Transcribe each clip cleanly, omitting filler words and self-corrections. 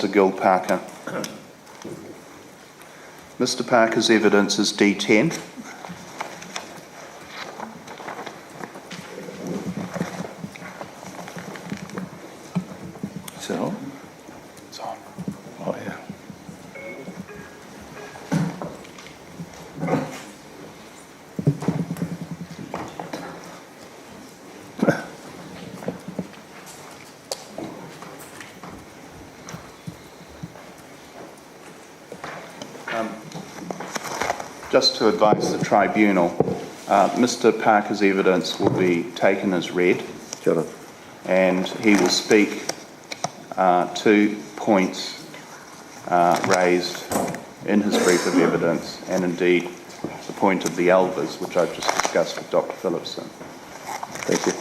Mr. Gilly Parker. Mr. Parker's evidence is D10. So, it's on. Oh, yeah. Just to advise the tribunal, Mr. Parker's evidence will be taken as read, Sure. and he will speak 2 points raised in his brief of evidence, and indeed the point of the elvers, which I've just discussed with Dr. Phillipson. Thank you.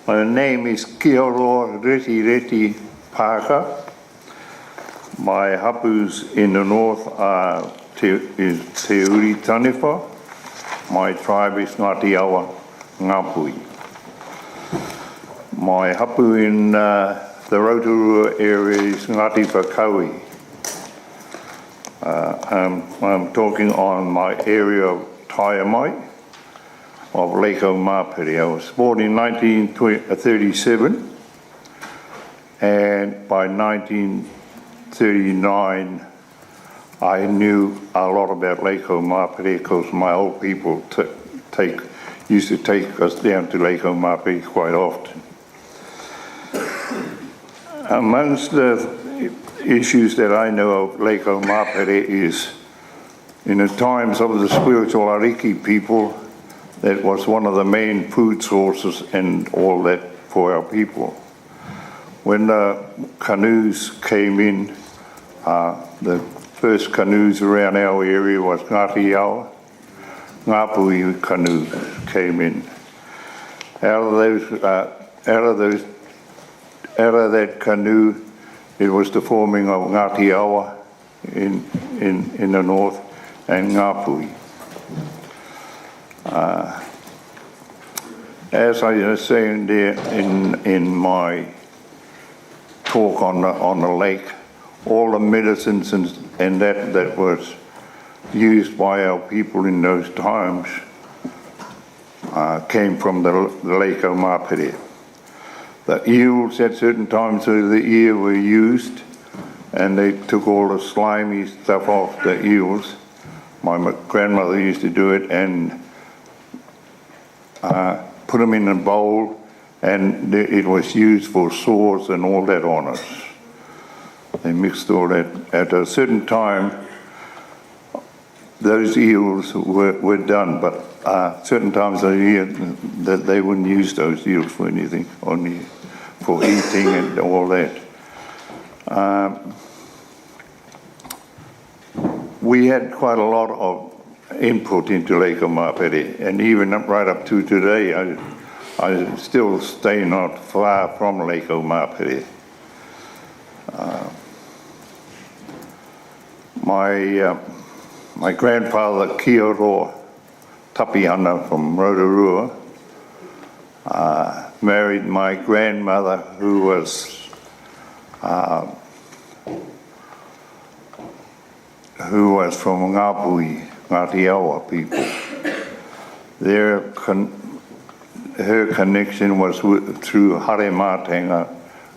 My name is Gilly Parker. My hapus in the north are Te taniwha. My tribe is Ngā Hapū. My hapu in the Rotorua area is Ngāti Whakaui. I'm talking on my area of Taiamai of Lake Omapere. I was born in 1937, and by 1939 I knew a lot about Lake Omapere because my old people used to take us down to Lake Omapere quite often. Amongst the issues that I know of Lake Omapere is, in the times of the spiritual Ariki people, that was one of the main food sources and all that for our people. When the canoes came in, the first canoes around our area was Ngāti Awa. Ngā Hapū canoes came in. Out of that canoe, it was the forming of Ngāti Awa in the north and Ngā Hapū. As I was saying there in my talk on the lake, all the medicines and that was used by our people in those times came from the Lake Omapere. The eels at certain times of the year were used, and they took all the slimy stuff off the eels. My grandmother used to do it and put them in a bowl, and it was used for sores and all that on us. They mixed all that. At a certain time, those eels were done, but certain times of the year that they wouldn't use those eels for anything, only for eating and all that. We had quite a lot of input into Lake Omapere, and even right up to today, I still stay not far from Lake Omapere. My grandfather, Kioro Tapiana from Rotorua, married my grandmother, who was from Ngā Hapū, Ngāti Awa people. Her connection was through Hare Mātenga,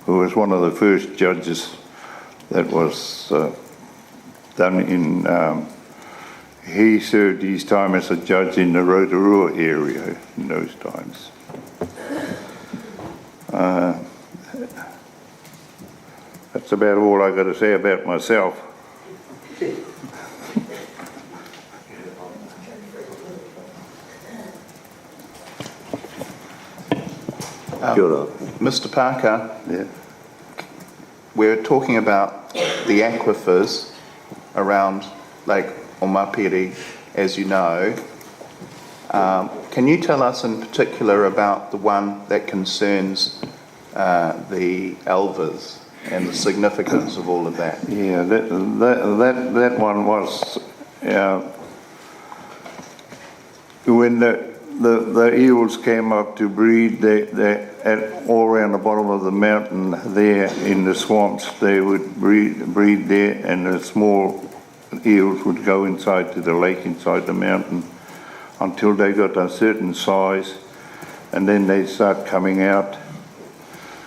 who was one of the first judges that was done in. He served his time as a judge in the Rotorua area in those times. That's about all I got to say about myself. Mr. Parker, Yeah. we're talking about the aquifers around Lake Omapere, as you know. Can you tell us in particular about the one that concerns the elvers and the significance of all of that? Yeah, that one was when the eels came up to breed. All around the bottom of the mountain there in the swamps, they would breed there, and the small eels would go inside to the lake inside the mountain until they got a certain size, and then they'd start coming out.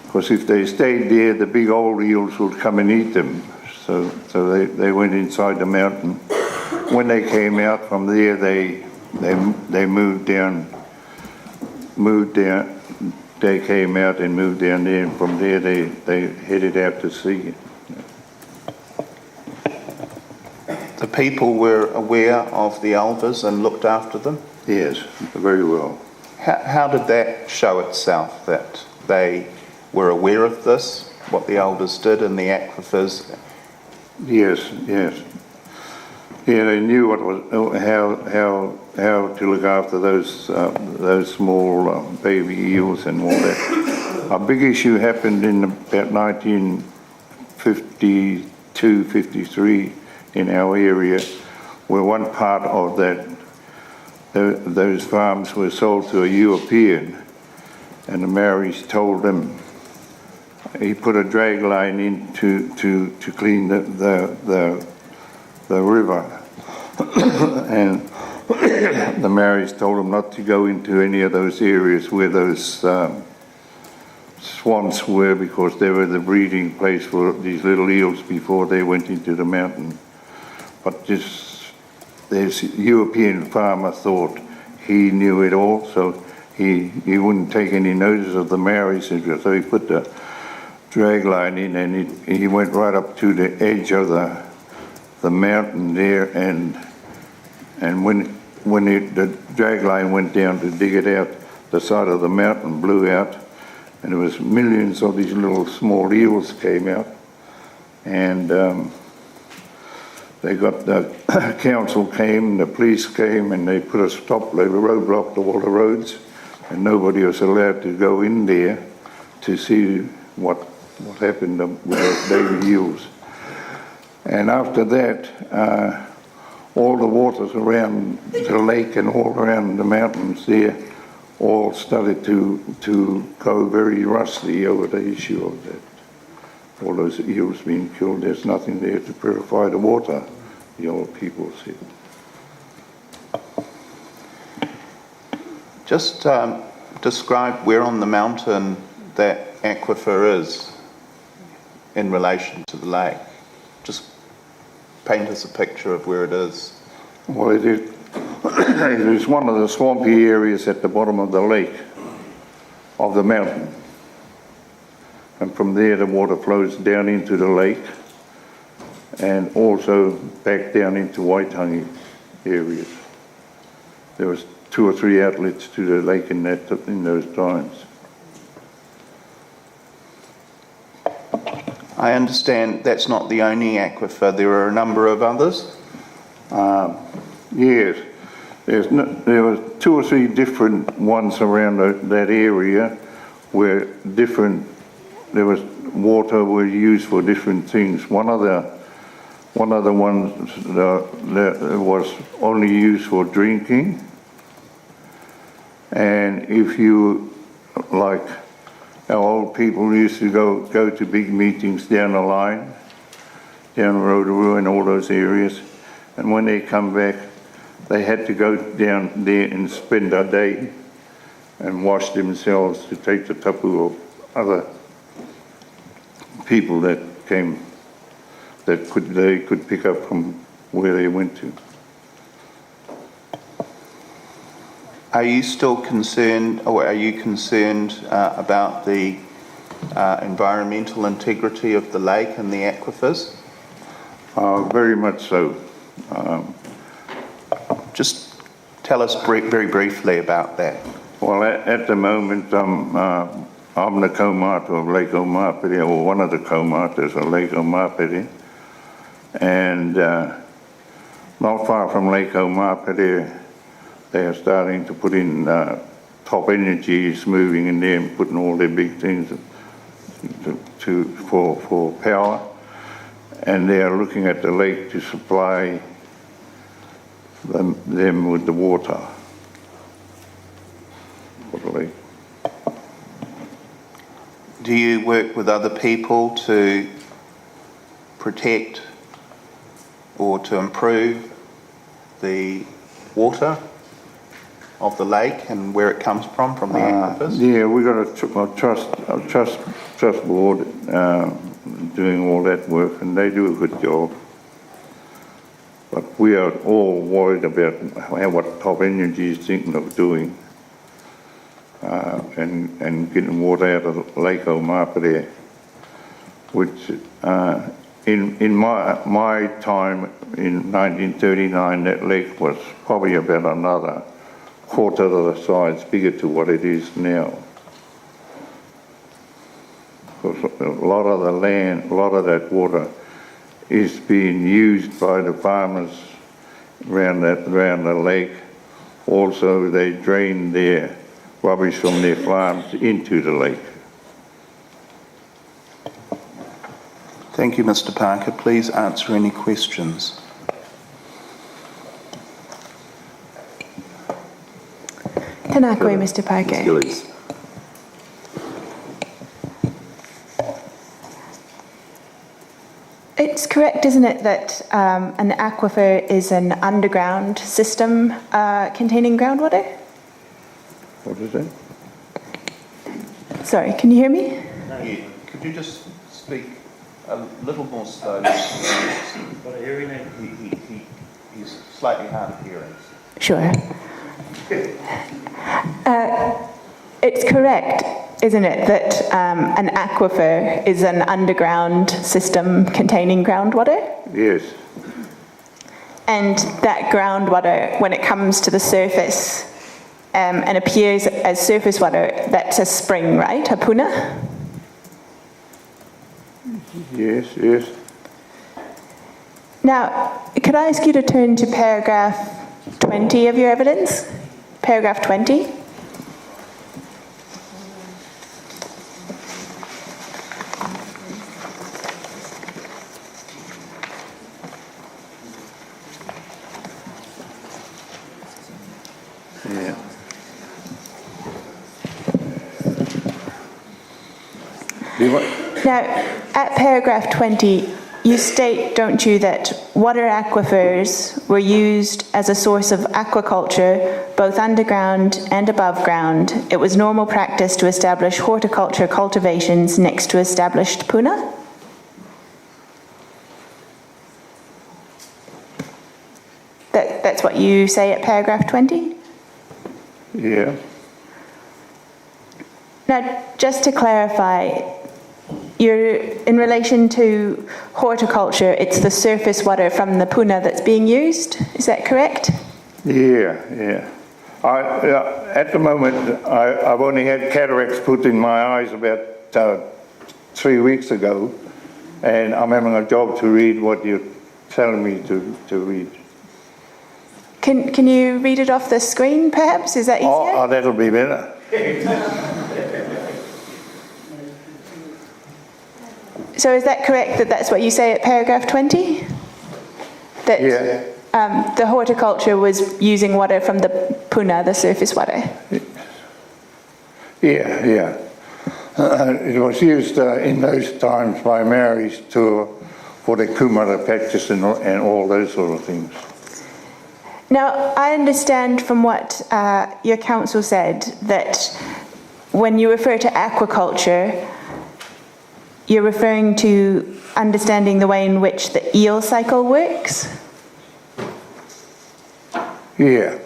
Because if they stayed there, the big old eels would come and eat them. So they went inside the mountain. When they came out from there, they moved down. They came out and moved down there, and from there they headed out to sea. The people were aware of the elders and looked after them? Yes, very well. How did that show itself, that they were aware of this, what the elders did in the aquifers? Yes. Yeah, they knew what was how to look after those small baby eels and all that. A big issue happened in about 1952, 53 in our area, where one part of those farms were sold to a European, and the Maoris told them, he put a drag line in to clean the river, and the Maoris told them not to go into any of those areas where those swamps were, because they were the breeding place for these little eels before they went into the mountain. But this European farmer thought he knew it all, so he wouldn't take any notice of the Maoris, so he put the drag line in, and he went right up to the edge of the mountain there, and when the drag line went down to dig it out, the side of the mountain blew out, and there was millions of these little small eels came out, and they got the council came, the police came, and they put a stop, they roadblocked all the roads, and nobody was allowed to go in there to see what happened with those baby eels. And after that, all the waters around the lake and all around the mountains there all started to go very rusty over the issue of that. All those eels being killed, there's nothing there to purify the water, the old people said. Just describe where on the mountain that aquifer is in relation to the lake. Just paint us a picture of where it is. Well, it is one of the swampy areas at the bottom of the lake, of the mountain. And from there the water flows down into the lake and also back down into Waitangi areas. There was 2 or 3 outlets to the lake in those times. I understand that's not the only aquifer. There are a number of others? Yes. There were 2 or 3 different ones around that area where there was water was used for different things. One of the ones that was only used for drinking, and if you, like our old people used to go to big meetings down the line, down Rotorua and all those areas, and when they come back, they had to go down there and spend a day and wash themselves to take the tapu of other people that came, that they could pick up from where they went to. Are you still concerned, or are you concerned about the environmental integrity of the lake and the aquifers? Very much so. Just tell us very briefly about that. Well, at the moment, I'm the kaumātua of Lake Omapere, or one of the kaumātuas of Lake Omapere, and not far from Lake Omapere, they are starting to put in top energies, moving in there and putting all their big things for power, and they are looking at the lake to supply them with the water. do you work with other people to protect or to improve the water of the lake and where it comes from the aquifers? Yeah, we got a trust board doing all that work, and they do a good job. But we are all worried about what Top Energy is thinking of doing, and getting water out of Lake Omapere, which in my time in 1939, that lake was probably about another quarter of the size bigger to what it is now. Because a lot of the land, a lot of that water is being used by the farmers around the lake. Also, they drain their rubbish from their farms into the lake. Thank you, Mr. Parker. Please answer any questions. Tēnā koe, Mr. Parker. Gillies. It's correct, isn't it, that an aquifer is an underground system containing groundwater? What is that? Sorry, can you hear me? Yeah. Could you just speak a little more slowly? He's slightly hard of hearing. Sure. It's correct, isn't it, that an aquifer is an underground system containing groundwater? Yes. And that groundwater, when it comes to the surface and appears as surface water, that's a spring, right? A puna? Yes, yes. Now, could I ask you to turn to paragraph 20 of your evidence? Paragraph 20. Yeah. Now, at paragraph 20, you state, don't you, that water aquifers were used as a source of aquaculture, both underground and above ground. It was normal practice to establish horticulture cultivations next to established puna? That's what you say at paragraph 20? Yeah. Now, just to clarify, in relation to horticulture, it's the surface water from the puna that's being used, is that correct? Yeah, yeah. At the moment, I've only had cataracts put in my eyes about 3 weeks ago, and I'm having a job to read what you're telling me to read. Can you read it off the screen, perhaps? Is that easier? Oh, that'll be better. So is that correct, that that's what you say at paragraph 20? That Yeah. the horticulture was using water from the puna, the surface water? Yeah, yeah. It was used in those times by Maoris for the kumara patches and all those sort of things. Now, I understand from what your counsel said that when you refer to aquaculture, you're referring to understanding the way in which the eel cycle works? Yeah.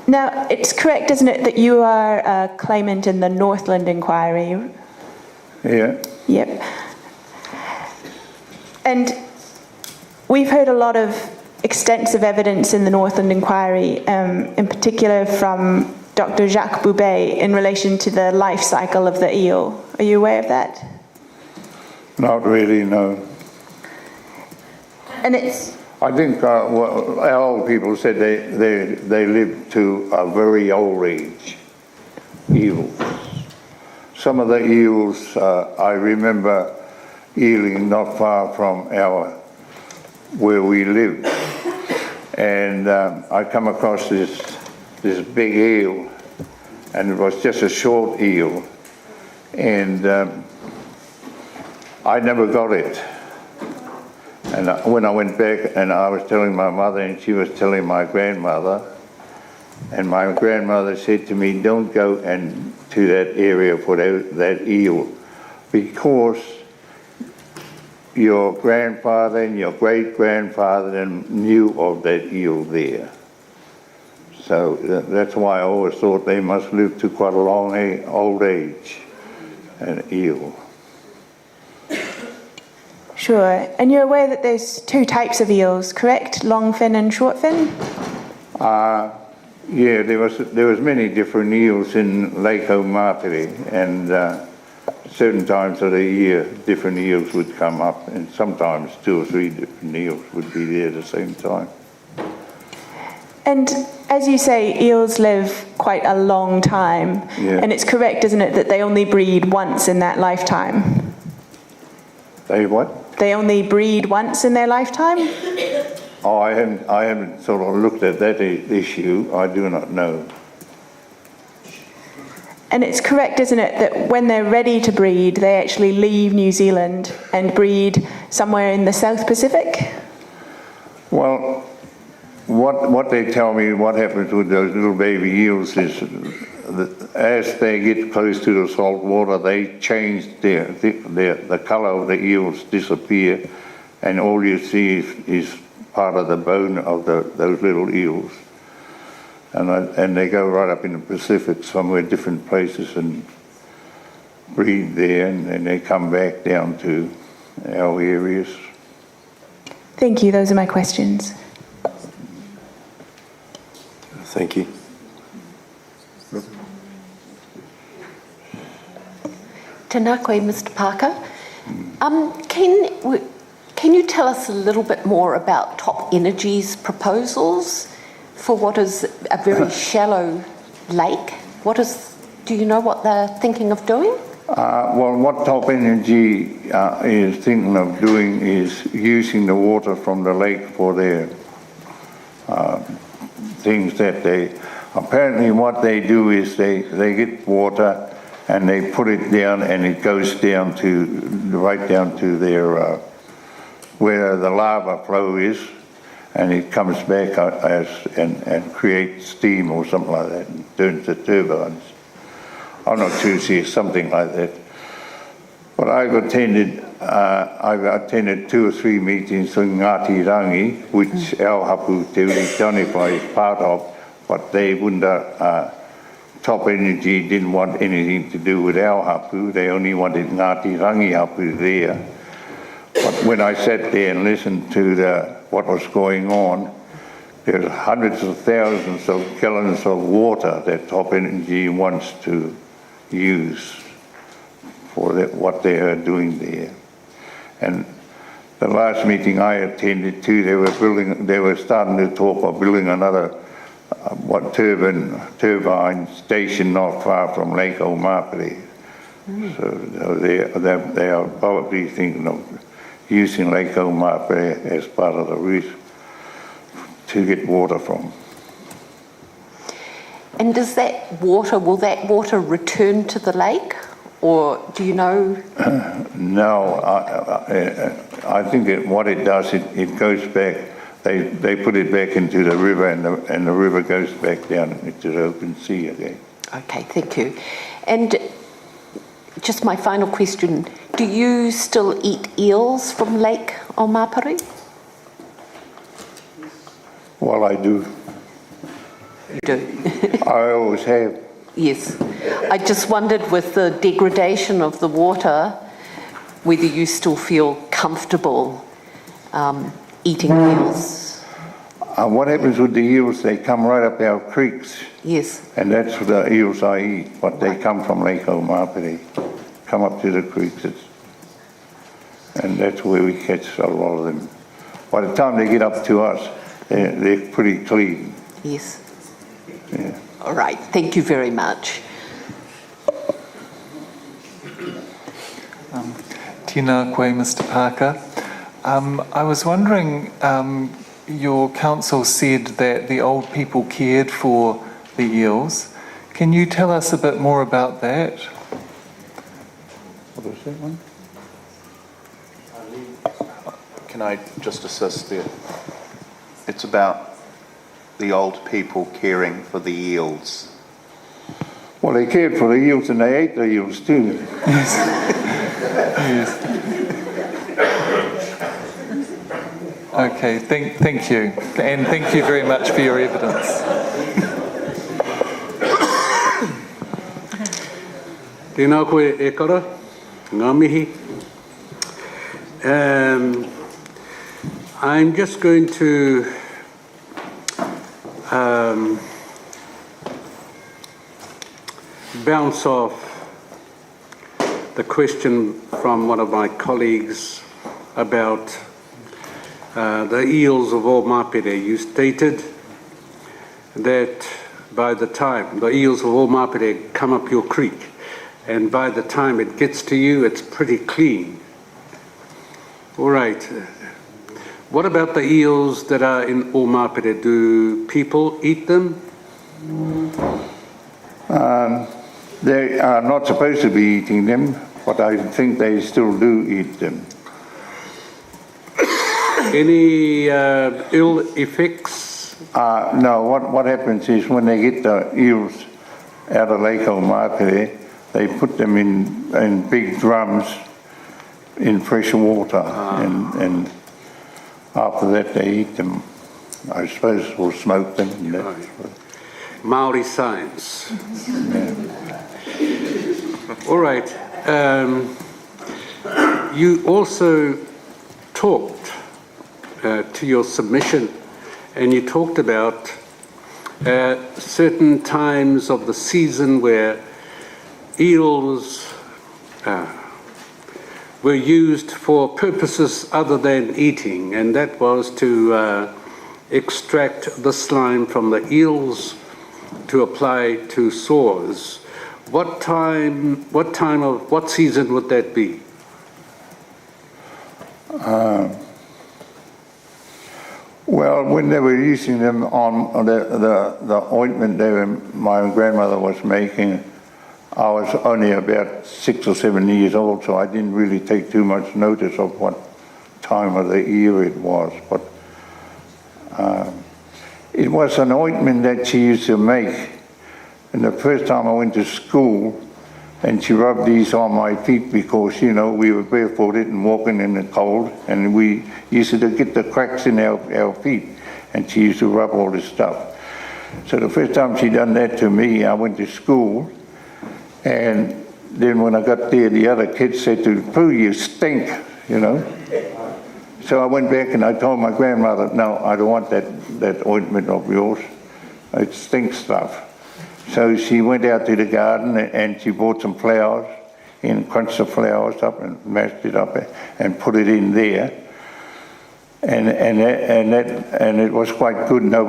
Now, it's correct, isn't it, that you are a claimant in the Northland inquiry? Yeah. Yep. And we've heard a lot of extensive evidence in the Northland inquiry, in particular from Dr. Jacques Boubet in relation to the life cycle of the eel. Are you aware of that? Not really, no. And it's... I think our old people said they lived to a very old age, eels. Some of the eels, I remember eeling not far from where we lived. And I come across this big eel, and it was just a short eel, and I never got it. And when I went back, and I was telling my mother, and she was telling my grandmother, and my grandmother said to me, don't go to that area for that eel, because your grandfather and your great-grandfather knew of that eel there. So that's why I always thought they must live to quite a long old age, an eel. Sure. And you're aware that there's two types of eels, correct? Long fin and short fin? Yeah, there was many different eels in Lake Omapere, and certain times of the year different eels would come up, and sometimes 2 or 3 different eels would be there at the same time. And as you say, eels live quite a long time, Yeah. and it's correct, isn't it, that they only breed once in that lifetime? They what? They only breed once in their lifetime? Oh, I haven't sort of looked at that issue. I do not know. And it's correct, isn't it, that when they're ready to breed, they actually leave New Zealand and breed somewhere in the South Pacific? Well, what they tell me, what happens with those little baby eels is that as they get close to the salt water, they change the colour of the eels disappear, and all you see is part of the bone of those little eels. And they go right up in the Pacific, somewhere different places, and breed there, and then they come back down to our areas. Thank you, those are my questions. Thank you. Tēnā koe, Mr. Parker. Can you tell us a little bit more about Top Energy's proposals for what is a very shallow lake? Do you know what they're thinking of doing? Well, what Top Energy is thinking of doing is using the water from the lake for their things that apparently what they do is they get water and they put it down, and it goes down right down to their where the lava flow is, and it comes back and creates steam or something like that, and turns to turbines. I'm not sure, it's something like that. But I've attended 2 or 3 meetings in Ngāti Rangi, which Ngā Hapū Te taniwha is part of, but they wouldn't. Top Energy didn't want anything to do with Ngā Hapū. They only wanted Ngāti Rangi Hapū there. But when I sat there and listened to what was going on, there's hundreds of thousands of gallons of water that Top Energy wants to use for what they are doing there. And the last meeting I attended to, they were starting to talk of building another turbine station not far from Lake Omapere. So they are probably thinking of using Lake Omapere as part of the route to get water from. And will that water return to the lake? Or do you know? No, I think what it does, it goes back. They put it back into the river, and the river goes back down into the open sea again. Okay, thank you. And just my final question, do you still eat eels from Lake Omapere? Well, I do. You do? I always have. Yes. I just wondered, with the degradation of the water, whether you still feel comfortable eating eels. What happens with the eels, they come right up our creeks. Yes. And that's the eels I eat, but they come from Lake Omapere, come up to the creeks, and that's where we catch a lot of them. By the time they get up to us, they're pretty clean. Yes. Yeah. All right, thank you very much. Tēnā koe, Mr. Parker. I was wondering, your council said that the old people cared for the eels. Can you tell us a bit more about that? What was that one? Can I just assist there? It's about the old people caring for the eels. Well, they cared for the eels and they ate the eels too. Yes. Okay, thank you. And thank you very much for your evidence. Tēnā koe e kara, ngā mihi. I'm just going to bounce off the question from one of my colleagues about the eels of Omapere. You stated that by the time the eels of Omapere come up your creek, and by the time it gets to you, it's pretty clean. All right. What about the eels that are in Omapere? Do people eat them? They are not supposed to be eating them, but I think they still do eat them. Any ill effects? No, what happens is when they get the eels out of Lake Omapere, they put them in big drums in fresh water, and after that they eat them. I suppose we'll smoke them. And Right. Maori science. All right. You also talked to your submission, and you talked about certain times of the season where eels were used for purposes other than eating, and that was to extract the slime from the eels to apply to sores. What season would that be? Well, when they were using them on the ointment my grandmother was making, I was only about 6 or 7 years old, so I didn't really take too much notice of what time of the year it was. But it was an ointment that she used to make. And the first time I went to school, and she rubbed these on my feet because, you know, we were barefooted and walking in the cold, and we used to get the cracks in our feet, and she used to rub all this stuff. So the first time she done that to me, I went to school, and then when I got there, the other kids said to Pooh, you stink, you know. So I went back and I told my grandmother, no, I don't want that ointment of yours. It stinks stuff. So she went out to the garden and she bought some flowers and crunched the flowers up and mashed it up and put it in there. And it was quite good. No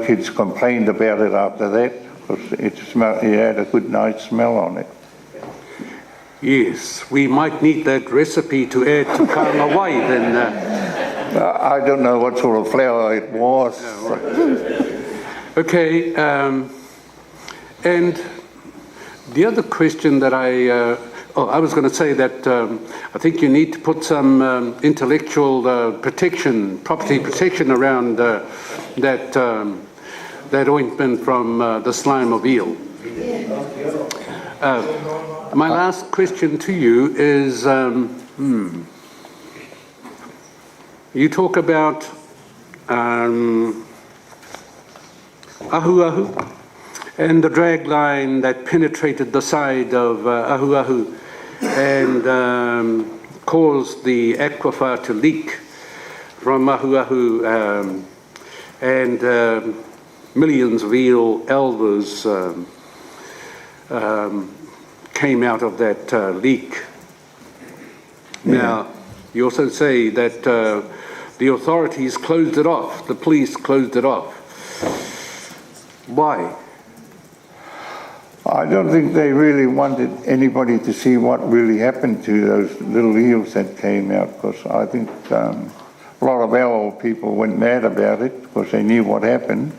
kids complained about it after that because it had a good, nice smell on it. Yes, we might need that recipe to add to kaumātua then. I don't know what sort of flower it was. Oh, right. Okay, and the other question that I was going to say that I think you need to put some intellectual protection, property protection around that ointment from the slime of eel. My last question to you is, you talk about Ahuahu and the drag line that penetrated the side of Ahuahu and caused the aquifer to leak from Ahuahu, and millions of eel elvers came out of that leak. Now, you also say that the authorities closed it off, the police closed it off. Why? I don't think they really wanted anybody to see what really happened to those little eels that came out, because I think a lot of our old people went mad about it because they knew what happened.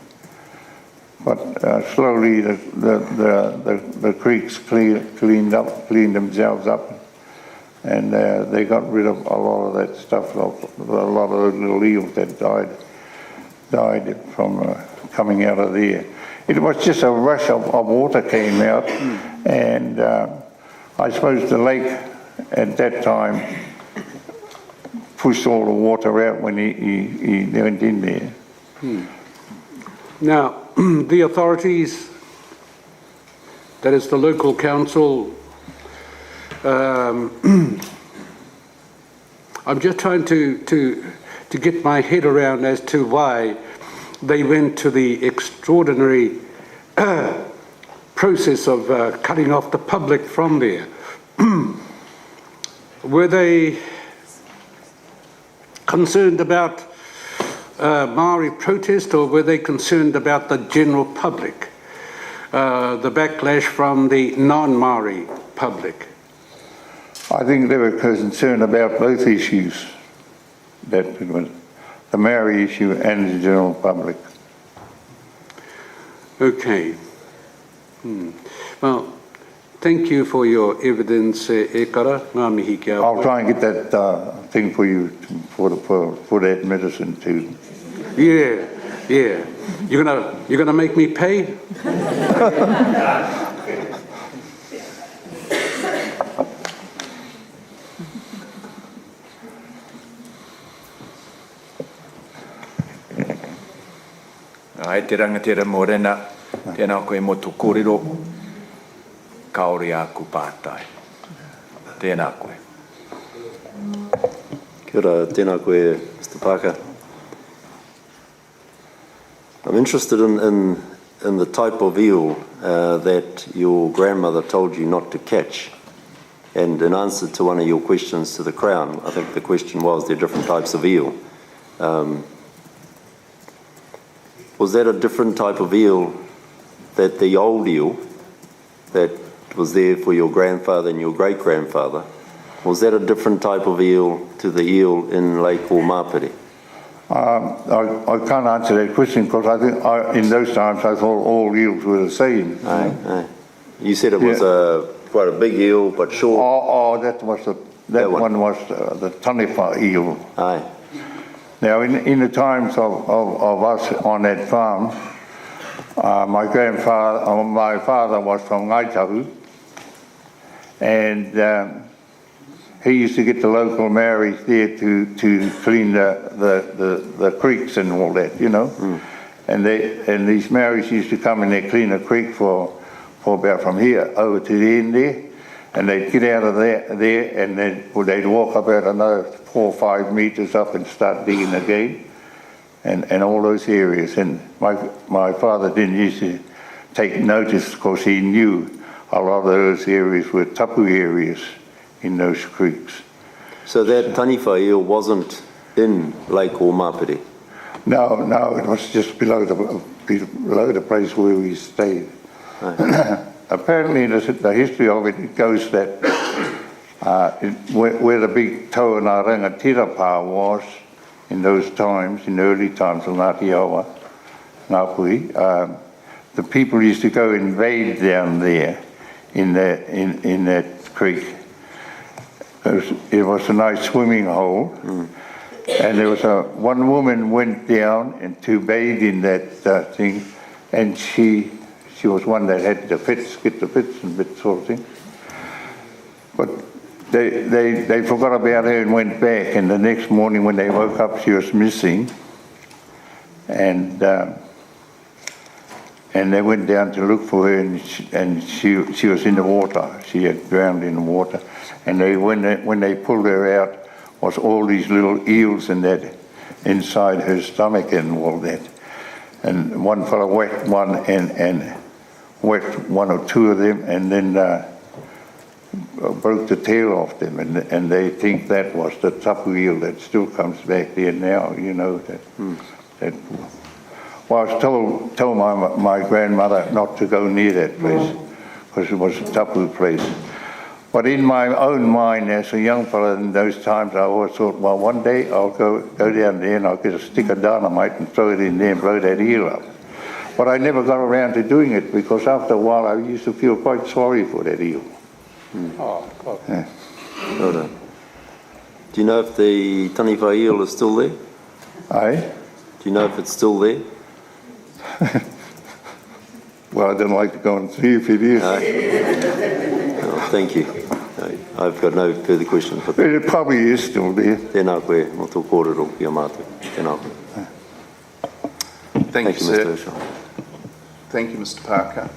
But slowly the creeks cleaned themselves up, and they got rid of a lot of that stuff, a lot of those little eels that died from coming out of there. It was just a rush of water came out, and I suppose the lake at that time pushed all the water out when he went in there. Now, the authorities, that is the local council, I'm just trying to get my head around as to why they went to the extraordinary process of cutting off the public from there. Were they concerned about Maori protest, or were they concerned about the general public, the backlash from the non-Maori public? I think they were concerned about both issues, the Maori issue and the general public. Okay. Well, thank you for your evidence, Ekara. Ngā mihi kia I'll koe. try and get that thing for you for that medicine too. Yeah. You're gonna make me pay? Ai te rangatira morena, tēnā koe mo tō kōrero, kaore aku pātai. Tēnā koe. Kia ora, tēnā koe, Mr. Parker. I'm interested in the type of eel that your grandmother told you not to catch. And in answer to one of your questions to the Crown, I think the question was there are different types of eel. Was that a different type of eel, that the old eel that was there for your grandfather and your great-grandfather, was that a different type of eel to the eel in Lake Omapere? I can't answer that question because I think in those times I thought all eels were the same. Aye. You said it was quite a big eel, but short. That one was the taniwha eel. Aye. Now, in the times of us on that farm, my father was from Waitangi, and he used to get the local Maoris there to clean the creeks and all that, you know. And these Maoris used to come and they clean a creek for about from here over to the end there, and they'd get out of there and then they'd walk about another 4 or 5 meters up and start digging again, and all those areas. And my father didn't used to take notice because he knew a lot of those areas were tapu areas in those creeks. So that taniwha eel wasn't in Lake Omapere? No, it was just below the place where we stayed. Apparently, the history of it goes that where the big tau Ngā Rangatira was in those times, in the early times of Ngā Hapū, the people used to go invade down there in that creek. It was a nice swimming hole, and there was one woman went down and to bathe in that thing, and she was one that had the fits, get the fits and that sort of thing. But they forgot about her and went back, and the next morning when they woke up she was missing, and they went down to look for her, and she was in the water. She had drowned in the water, and when they pulled her out was all these little eels in that inside her stomach and all that, and one fellow whacked one and whacked 1 or 2 of them, and then broke the tail off them, and they think that was the tapu eel that still comes back there now, you know. Well, I was told my grandmother not to go near that place because it was a tapu place. But in my own mind, as a young fellow in those times, I always thought, well, one day I'll go down there and I'll get a stick of dynamite and throw it in there and blow that eel up. But I never got around to doing it because after a while I used to feel quite sorry for that eel. Oh, God. Yeah. Well done. Do you know if the taniwha eel is still there? Aye? Do you know if it's still there? Well, I don't like to go and see if it is. Oh, thank you. I've got no further questions. But it probably is still there. Tēnā koe, mo tō kōrero ki a mātou. Tēnā koe. Thank you, Mr. sir. Herschel. Thank you, Mr. Parker.